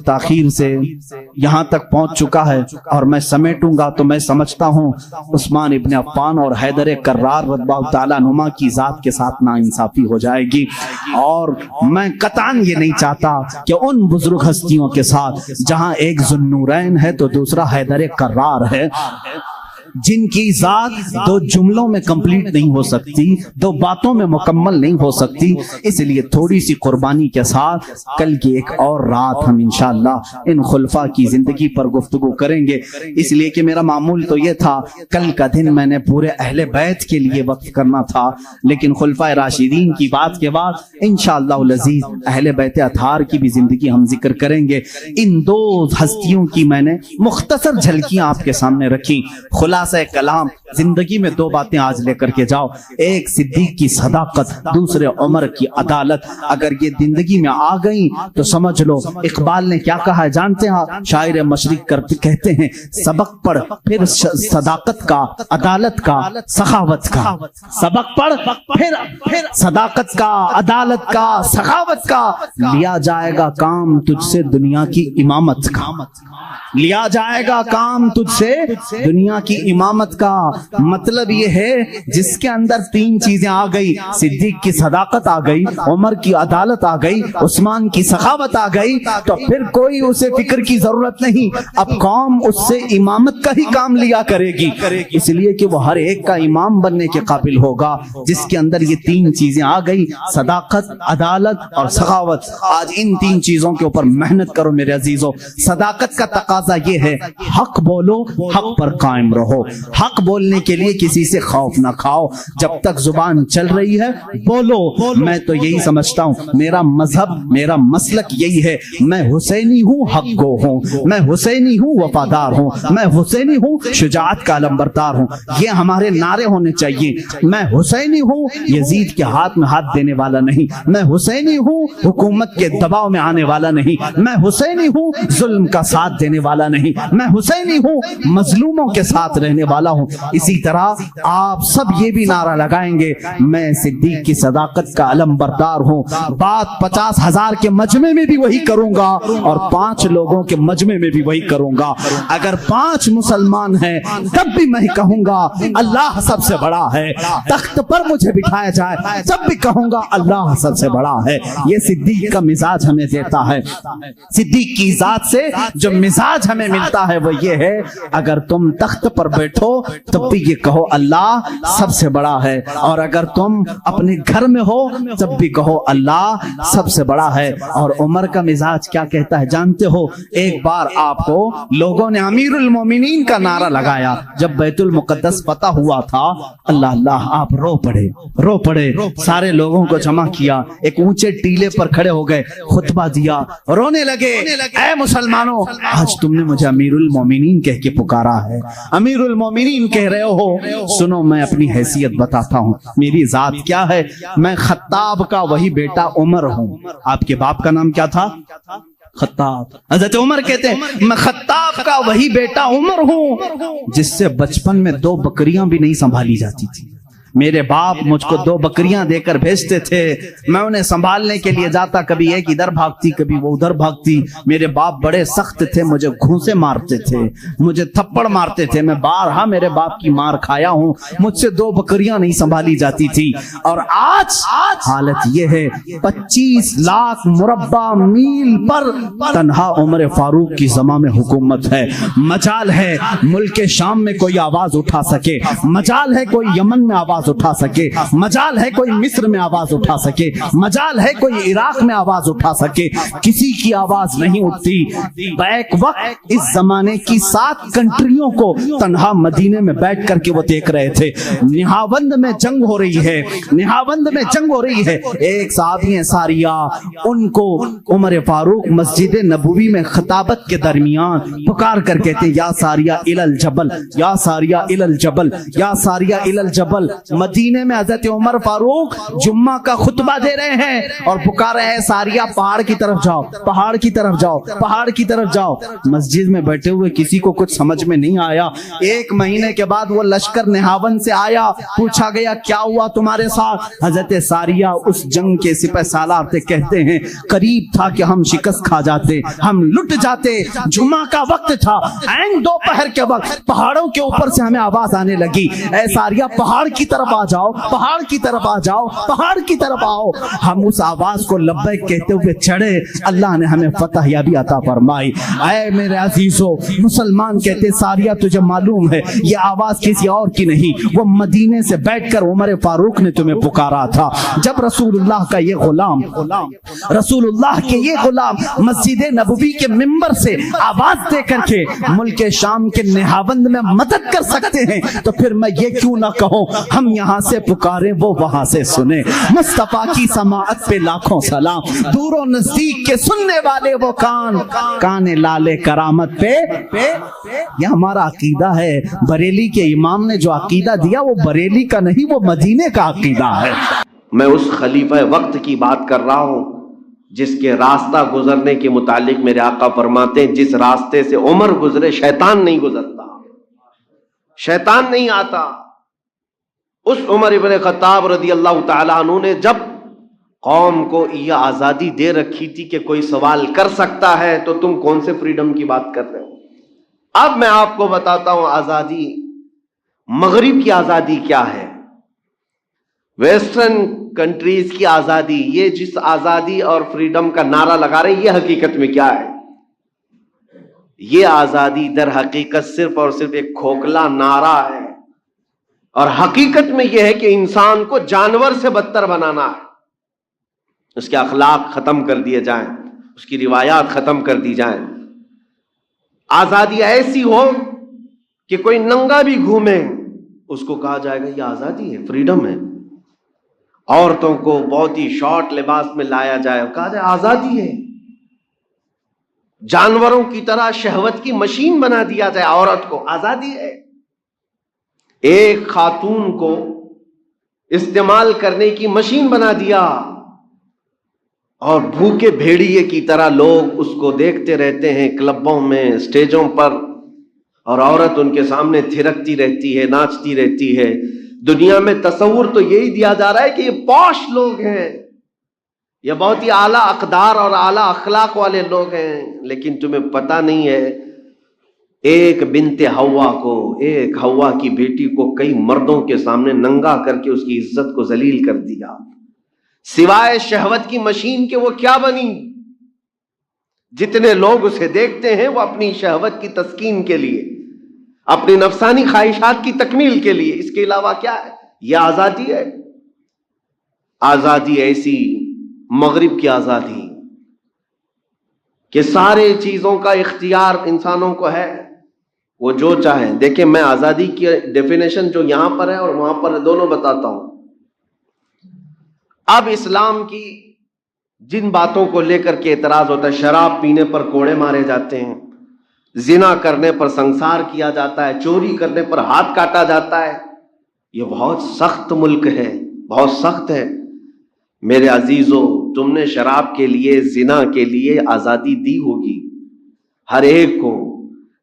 تاخیر سے یہاں تک پہنچ چکا ہے، اور میں سمیٹوں گا تو میں سمجھتا ہوں عثمان ابن عفان اور حیدر کرار رضی اللہ تعالیٰ عنہما کی ذات کے ساتھ ناانصافی ہو جائے گی، اور میں قطعاً یہ نہیں چاہتا کہ ان بزرگ ہستیوں کے ساتھ جہاں ایک ذوالنورین ہے تو دوسرا حیدر کرار ہے، جن کی ذات دو جملوں میں کمپلیٹ نہیں ہو سکتی، دو باتوں میں مکمل نہیں ہو سکتی، اس لیے تھوڑی سی قربانی کے ساتھ کل کی ایک اور رات ہم انشاءاللہ ان خلفاء کی زندگی پر گفتگو کریں گے۔ اس لیے کہ میرا معمول تو یہ تھا کل کا دن میں نے پورے اہل بیت کے لیے وقت کرنا تھا، لیکن خلفاء راشدین کی بات کے بعد انشاءاللہ العزیز اہل بیت اطہار کی بھی زندگی ہم ذکر کریں گے۔ ان دو ہستیوں کی میں نے مختصر جھلکیاں آپ کے سامنے رکھی۔ خلاصہ کلام، زندگی میں دو باتیں آج لے کر کے جاؤ، ایک صدیق کی صداقت، دوسرے عمر کی عدالت۔ اگر یہ زندگی میں آ گئی تو سمجھ لو اقبال نے کیا کہا ہے جانتے ہیں؟ شاعر مشرق کہتے ہیں سبق پڑھ پھر صداقت کا، عدالت کا، سخاوت کا، سبق پڑھ پھر صداقت کا، عدالت کا، سخاوت کا، لیا جائے گا کام تجھ سے دنیا کی امامت کا، لیا جائے گا کام تجھ سے دنیا کی امامت کا۔ مطلب یہ ہے جس کے اندر تین چیزیں آ گئی، صدیق کی صداقت آ گئی، عمر کی عدالت آ گئی، عثمان کی سخاوت آ گئی، تو پھر کوئی اسے فکر کی ضرورت نہیں، اب قوم اس سے امامت کا ہی کام لیا کرے گی، اس لیے کہ وہ ہر ایک کا امام بننے کے قابل ہوگا جس کے اندر یہ تین چیزیں آ گئی، صداقت، عدالت اور سخاوت۔ آج ان تین چیزوں کے اوپر محنت کرو میرے عزیزو۔ صداقت کا تقاضا یہ ہے حق بولو، حق پر قائم رہو، حق بولنے کے لیے کسی سے خوف نہ کھاؤ، جب تک زبان چل رہی ہے بولو۔ میں تو یہی سمجھتا ہوں، میرا مذہب، میرا مسلک یہی ہے، میں حسینی ہوں، حق گو ہوں، میں حسینی ہوں، وفادار ہوں، میں حسینی ہوں، شجاعت کا علمبردار ہوں، یہ ہمارے نعرے ہونے چاہیے۔ میں حسینی ہوں، یزید کے ہاتھ میں ہاتھ دینے والا نہیں، میں حسینی ہوں، حکومت کے دباؤ میں آنے والا نہیں، میں حسینی ہوں، ظلم کا ساتھ دینے والا نہیں، میں حسینی ہوں، مظلوموں کے ساتھ رہنے والا ہوں۔ اسی طرح آپ سب یہ بھی نعرہ لگائیں گے میں صدیق کی صداقت کا علم بردار ہوں، بات 50,000 کے مجمع میں بھی وہی کروں گا اور 5 لوگوں کے مجمع میں بھی وہی کروں گا۔ اگر 5 مسلمان ہیں تب بھی میں کہوں گا اللہ سب سے بڑا ہے، تخت پر مجھے بٹھایا جائے تب بھی کہوں گا اللہ سب سے بڑا ہے۔ یہ صدیق کا مزاج ہمیں دیتا ہے، صدیق کی ذات سے جو مزاج ہمیں ملتا ہے وہ یہ ہے اگر تم تخت پر بیٹھو تب بھی یہ کہو اللہ سب سے بڑا ہے، اور اگر تم اپنے گھر میں ہو تب بھی کہو اللہ سب سے بڑا ہے۔ اور عمر کا مزاج کیا کہتا ہے جانتے ہو؟ ایک بار آپ کو لوگوں نے امیر المومنین کا نعرہ لگایا جب بیت المقدس فتح ہوا تھا، اللہ اللہ آپ رو پڑے، سارے لوگوں کو جمع کیا، ایک اونچے ٹیلے پر کھڑے ہو گئے، خطبہ دیا، رونے لگے، اے مسلمانوں آج تم نے مجھے امیر المومنین کہہ کے پکارا ہے، امیر المومنین کہہ رہے ہو، سنو میں اپنی حیثیت بتاتا ہوں، میری ذات کیا ہے، میں خطاب کا وہی بیٹا عمر ہوں۔ آپ کے باپ کا نام کیا تھا؟ خطاب۔ حضرت عمر کہتے ہیں میں خطاب کا وہی بیٹا عمر ہوں جس سے بچپن میں 2 بکریاں بھی نہیں سنبھالی جاتی تھی۔ میرے باپ مجھ کو 2 بکریاں دے کر بھیجتے تھے، میں انہیں سنبھالنے کے لیے جاتا، کبھی ایک ادھر بھاگتی کبھی وہ ادھر بھاگتی۔ میرے باپ بڑے سخت تھے، مجھے گھونسے مارتے تھے، مجھے تھپڑ مارتے تھے، میں بارہا میرے باپ کی مار کھایا ہوں، مجھ سے 2 بکریاں نہیں سنبھالی جاتی تھی۔ اور آج حالت یہ ہے 25 لاکھ مربع میل پر تنہا عمر فاروق کی زماں میں حکومت ہے۔ مجال ہے ملک شام میں کوئی آواز اٹھا سکے، مجال ہے کوئی یمن میں آواز اٹھا سکے، مجال ہے کوئی مصر میں آواز اٹھا سکے، مجال ہے کوئی عراق میں آواز اٹھا سکے، کسی کی آواز نہیں اٹھتی۔ بیک وقت اس زمانے کی 7 کنٹریوں کو تنہا مدینے میں بیٹھ کر کے وہ دیکھ رہے تھے۔ نہاوند میں جنگ ہو رہی ہے، نہاوند میں جنگ ہو رہی ہے، ایک صحابی ساریہ، ان کو عمر فاروق مسجد نبوی میں خطابت کے درمیان پکار کر کہتے یا ساریہ الی الجبل، یا ساریہ الی الجبل، یا ساریہ الی الجبل، مدینے میں حضرت عمر فاروق جمعہ کا خطبہ دے رہے ہیں اور پکار رہے ہیں ساریہ پہاڑ کی طرف جاؤ، پہاڑ کی طرف جاؤ، پہاڑ کی طرف جاؤ۔ مسجد میں بیٹھے ہوئے کسی کو کچھ سمجھ میں نہیں آیا۔ 1 مہینے کے بعد وہ لشکر نہاون سے آیا، پوچھا گیا کیا ہوا تمہارے ساتھ؟ حضرت ساریہ اس جنگ کے سپہ سالار تھے، کہتے ہیں قریب تھا کہ ہم شکست کھا جاتے، ہم لٹ جاتے۔ جمعہ کا وقت تھا، عین دوپہر کے وقت پہاڑوں کے اوپر سے ہمیں آواز آنے لگی، اے ساریہ پہاڑ کی طرف آ جاؤ، پہاڑ کی طرف آ جاؤ، پہاڑ کی طرف آؤ۔ ہم اس آواز کو لبیک کہتے ہوئے چڑھے، اللہ نے ہمیں فتح یابی عطا فرمائی۔ اے میرے عزیزو، مسلمان کہتے ساریہ تجھے معلوم ہے یہ آواز کسی اور کی نہیں، وہ مدینے سے بیٹھ کر عمر فاروق نے تمہیں پکارا تھا۔ جب رسول اللہ کا یہ غلام، رسول اللہ کے یہ غلام مسجد نبوی کے ممبر سے آواز دے کر کے ملک شام کے نہاوند میں مدد کر سکتے ہیں تو پھر میں یہ کیوں نہ کہوں ہم یہاں سے پکاریں وہ وہاں سے سنیں۔ مصطفیٰ کی سماعت پہ لاکھوں سلام، دور و نزدیک کے سننے والے وہ کان لالے کرامت پہ۔ یہ ہمارا عقیدہ ہے۔ بریلی کے امام نے جو عقیدہ دیا وہ بریلی کا نہیں، وہ مدینے کا عقیدہ ہے۔ میں اس خلیفہ وقت کی بات کر رہا ہوں جس کے راستہ گزرنے کے متعلق میرے آقا فرماتے ہیں جس راستے سے عمر گزرے شیطان نہیں گزرتا، شیطان نہیں آتا۔ اس عمر ابن خطاب رضی اللہ تعالیٰ عنہ نے جب قوم کو یہ آزادی دے رکھی تھی کہ کوئی سوال کر سکتا ہے تو تم کون سے فریڈم کی بات کر رہے ہو؟ اب میں آپ کو بتاتا ہوں آزادی، مغرب کی آزادی کیا ہے، ویسٹرن کنٹریز کی آزادی، یہ جس آزادی اور فریڈم کا نعرہ لگا رہے ہیں یہ حقیقت میں کیا ہے؟ یہ آزادی در حقیقت صرف اور صرف ایک کھوکھلا نعرہ ہے، اور حقیقت میں یہ ہے کہ انسان کو جانور سے بدتر بنانا ہے، اس کے اخلاق ختم کر دیے جائیں، اس کی روایات ختم کر دی جائیں۔ آزادی ایسی ہو کہ کوئی ننگا بھی گھومے اس کو کہا جائے گا یہ آزادی ہے، فریڈم ہے۔ عورتوں کو بہت ہی شارٹ لباس میں لایا جائے، کہا جائے آزادی ہے۔ جانوروں کی طرح شہوت کی مشین بنا دیا جائے عورت کو، آزادی ہے۔ ایک خاتون کو استعمال کرنے کی مشین بنا دیا، اور بھوکے بھیڑیے کی طرح لوگ اس کو دیکھتے رہتے ہیں کلبوں میں، اسٹیجوں پر، اور عورت ان کے سامنے تھرکتی رہتی ہے، ناچتی رہتی ہے۔ دنیا میں تصور تو یہی دیا جا رہا ہے کہ یہ پوش لوگ ہیں، یہ بہت ہی اعلیٰ اقدار اور اعلیٰ اخلاق والے لوگ ہیں، لیکن تمہیں پتہ نہیں ہے ایک بنت حوا کو، ایک حوا کی بیٹی کو کئی مردوں کے سامنے ننگا کر کے اس کی عزت کو ذلیل کر دیا، سوائے شہوت کی مشین کے وہ کیا بنی؟ جتنے لوگ اسے دیکھتے ہیں وہ اپنی شہوت کی تسکین کے لیے، اپنی نفسانی خواہشات کی تکمیل کے لیے، اس کے علاوہ کیا ہے؟ یہ آزادی ہے؟ آزادی ایسی مغرب کی آزادی کہ سارے چیزوں کا اختیار انسانوں کو ہے، وہ جو چاہیں۔ دیکھیں میں آزادی کی ڈیفینیشن جو یہاں پر ہے اور وہاں پر ہے دونوں بتاتا ہوں۔ اب اسلام کی جن باتوں کو لے کر کے اعتراض ہوتا ہے، شراب پینے پر کوڑے مارے جاتے ہیں، زنا کرنے پر سنسار کیا جاتا ہے، چوری کرنے پر ہاتھ کاٹا جاتا ہے، یہ بہت سخت ملک ہے، بہت سخت ہے۔ میرے عزیزو، تم نے شراب کے لیے، زنا کے لیے آزادی دی ہوگی ہر ایک کو،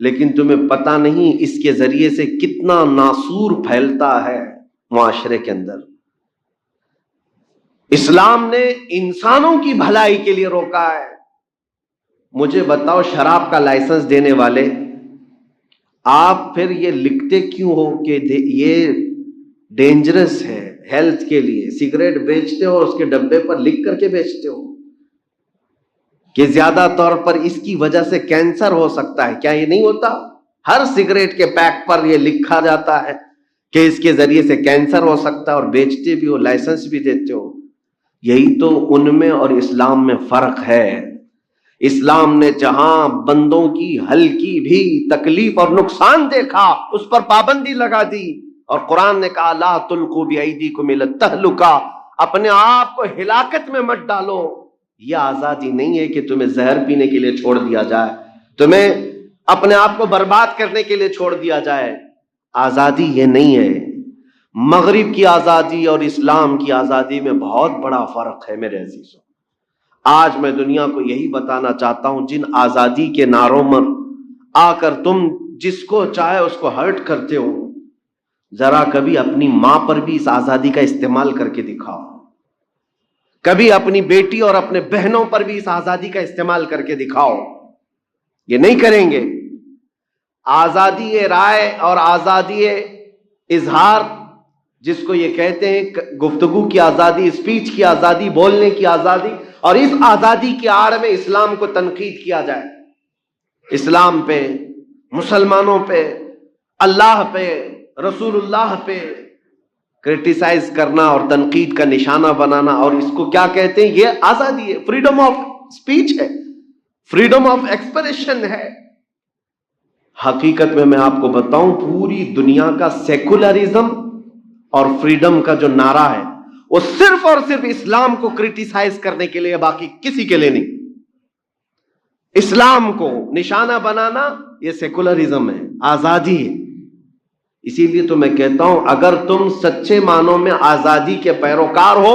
لیکن تمہیں پتہ نہیں اس کے ذریعے سے کتنا ناسور پھیلتا ہے معاشرے کے اندر۔ اسلام نے انسانوں کی بھلائی کے لیے روکا ہے۔ مجھے بتاؤ شراب کا لائسنس دینے والے، آپ پھر یہ لکھتے کیوں ہو کہ یہ ڈینجرس ہے ہیلتھ کے لیے؟ سگریٹ بیچتے ہو اور اس کے ڈبے پر لکھ کر کے بیچتے ہو کہ زیادہ طور پر اس کی وجہ سے کینسر ہو سکتا ہے، کیا یہ نہیں ہوتا؟ ہر سگریٹ کے پیک پر یہ لکھا جاتا ہے کہ اس کے ذریعے سے کینسر ہو سکتا ہے، اور بیچتے بھی ہو، لائسنس بھی دیتے ہو۔ یہی تو ان میں اور اسلام میں فرق ہے۔ اسلام نے جہاں بندوں کی ہلکی بھی تکلیف اور نقصان دیکھا اس پر پابندی لگا دی، اور قرآن نے کہا لا تلقوا بأیدیکم الی التہلکہ، اپنے آپ کو ہلاکت میں مت ڈالو۔ یہ آزادی نہیں ہے کہ تمہیں زہر پینے کے لیے چھوڑ دیا جائے، تمہیں اپنے آپ کو برباد کرنے کے لیے چھوڑ دیا جائے۔ آزادی یہ نہیں ہے۔ مغرب کی آزادی اور اسلام کی آزادی میں بہت بڑا فرق ہے میرے عزیزوں. آج میں دنیا کو یہی بتانا چاہتا ہوں، جن آزادی کے نعروں میں آ کر تم جس کو چاہے اس کو ہرٹ کرتے ہو، ذرا کبھی اپنی ماں پر بھی اس آزادی کا استعمال کر کے دکھاؤ. کبھی اپنی بیٹی اور اپنے بہنوں پر بھی اس آزادی کا استعمال کر کے دکھاؤ. یہ نہیں کریں گے. آزادی رائے اور آزادی اظہار، جس کو یہ کہتے ہیں گفتگو کی آزادی، اسپیچ کی آزادی، بولنے کی آزادی، اور اس آزادی کی آڑ میں اسلام کو تنقید کیا جائے، اسلام پہ، مسلمانوں پہ، اللہ پہ، رسول اللہ پہ کرٹیسائز کرنا اور تنقید کا نشانہ بنانا، اور اس کو کیا کہتے ہیں؟ یہ آزادی ہے، فریڈم آف اسپیچ ہے، فریڈم آف ایکسپریشن ہے. حقیقت میں آپ کو بتاؤں، پوری دنیا کا سیکولرزم اور فریڈم کا جو نعرہ ہے وہ صرف اور صرف اسلام کو کرٹیسائز کرنے کے لیے، باقی کسی کے لیے نہیں. اسلام کو نشانہ بنانا یہ سیکولرزم ہے، آزادی ہے. اسی لیے تو میں کہتا ہوں، اگر تم سچے معنوں میں آزادی کے پیروکار ہو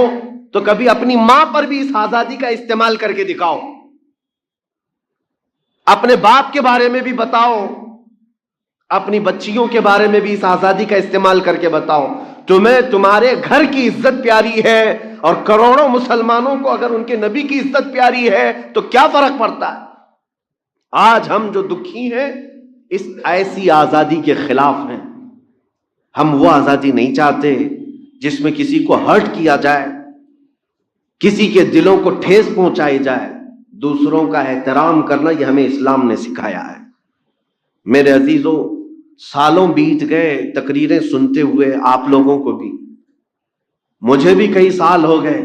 تو کبھی اپنی ماں پر بھی اس آزادی کا استعمال کر کے دکھاؤ. اپنے باپ کے بارے میں بھی بتاؤ، اپنی بچیوں کے بارے میں بھی اس آزادی کا استعمال کر کے بتاؤ. تمہیں تمہارے گھر کی عزت پیاری ہے، اور کروڑوں مسلمانوں کو اگر ان کے نبی کی عزت پیاری ہے تو کیا فرق پڑتا ہے؟ آج ہم جو دکھی ہیں اس ایسی آزادی کے خلاف ہیں. ہم وہ آزادی نہیں چاہتے جس میں کسی کو ہرٹ کیا جائے، کسی کے دلوں کو ٹھیس پہنچائی جائے. دوسروں کا احترام کرنا یہ ہمیں اسلام نے سکھایا ہے. میرے عزیزوں، سالوں بیت گئے تقریریں سنتے ہوئے، آپ لوگوں کو بھی، مجھے بھی کئی سال ہو گئے.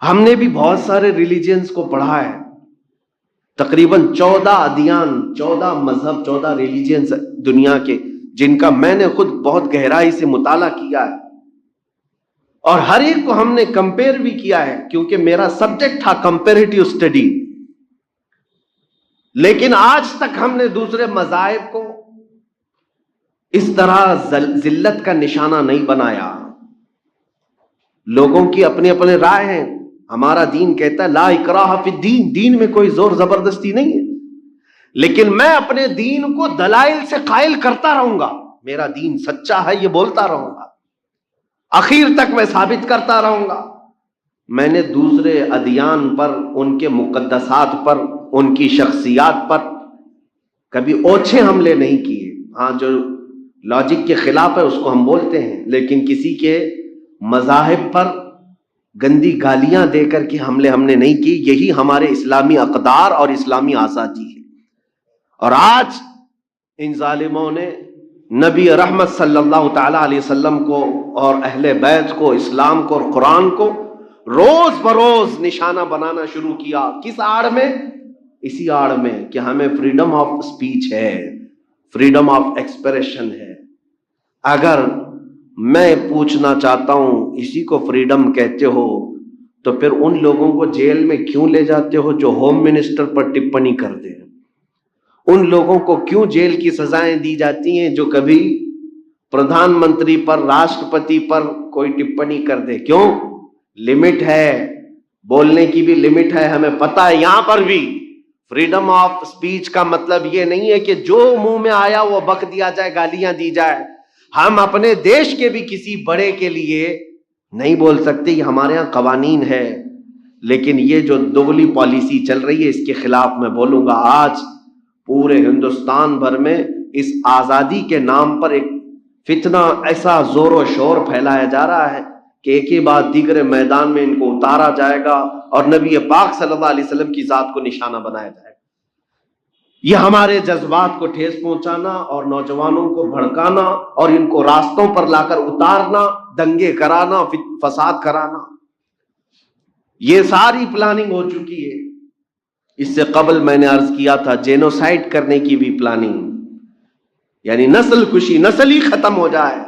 ہم نے بھی بہت سارے ریلیجنز کو پڑھا ہے. تقریباً 14 ادیان، 14 مذہب، 14 ریلیجنز دنیا کے، جن کا میں نے خود بہت گہرائی سے مطالعہ کیا ہے، اور ہر ایک کو ہم نے کمپیئر بھی کیا ہے، کیونکہ میرا سبجیکٹ تھا کمپیریٹیو اسٹڈی. لیکن آج تک ہم نے دوسرے مذاہب کو اس طرح ذلت کا نشانہ نہیں بنایا. لوگوں کی اپنے اپنے رائے ہیں. ہمارا دین کہتا ہے لا اکراہ فی الدین، دین میں کوئی زور زبردستی نہیں ہے. لیکن میں اپنے دین کو دلائل سے قائل کرتا رہوں گا. میرا دین سچا ہے یہ بولتا رہوں گا، آخر تک میں ثابت کرتا رہوں گا. میں نے دوسرے ادیان پر، ان کے مقدسات پر، ان کی شخصیات پر کبھی اوچھے حملے نہیں کیے. ہاں، جو لاجک کے خلاف ہے اس کو ہم بولتے ہیں، لیکن کسی کے مذاہب پر گندی گالیاں دے کر کے حملے ہم نے نہیں کی. یہی ہمارے اسلامی اقدار اور اسلامی آزادی ہے. اور آج ان ظالموں نے نبی رحمت صلی اللہ تعالی علیہ وسلم کو اور اہل بیت کو، اسلام کو اور قرآن کو روز بروز نشانہ بنانا شروع کیا. کس آڑ میں؟ اسی آڑ میں کہ ہمیں فریڈم آف اسپیچ ہے، فریڈم آف ایکسپریشن ہے. اگر میں پوچھنا چاہتا ہوں اسی کو فریڈم کہتے ہو تو پھر ان لوگوں کو جیل میں کیوں لے جاتے ہو جو ہوم منسٹر پر ٹپنی کر دے؟ ان لوگوں کو کیوں جیل کی سزائیں دی جاتی ہیں جو کبھی پردھان منتری پر، راشٹرپتی پر کوئی ٹپنی کر دے؟ کیوں؟ لمٹ ہے، بولنے کی بھی لمٹ ہے. ہمیں پتہ ہے یہاں پر بھی فریڈم آف اسپیچ کا مطلب یہ نہیں ہے کہ جو منہ میں آیا وہ بک دیا جائے، گالیاں دی جائے. ہم اپنے دیش کے بھی کسی بڑے کے لیے نہیں بول سکتے، یہ ہمارے ہاں قوانین ہے. لیکن یہ جو دوغلی پالیسی چل رہی ہے اس کے خلاف میں بولوں گا. آج پورے ہندوستان بھر میں اس آزادی کے نام پر ایک فتنہ ایسا زور و شور پھیلایا جا رہا ہے کہ ایک ہی بات دیگر میدان میں ان کو اتارا جائے گا اور نبی پاک صلی اللہ علیہ وسلم کی ذات کو نشانہ بنایا جائے گا. یہ ہمارے جذبات کو ٹھیس پہنچانا اور نوجوانوں کو بھڑکانا اور ان کو راستوں پر لا کر اتارنا، دنگے کرانا، فساد کرانا، یہ ساری پلاننگ ہو چکی ہے. اس سے قبل میں نے عرض کیا تھا جینوسائڈ کرنے کی بھی پلاننگ، یعنی نسل کشی، نسل ہی ختم ہو جائے.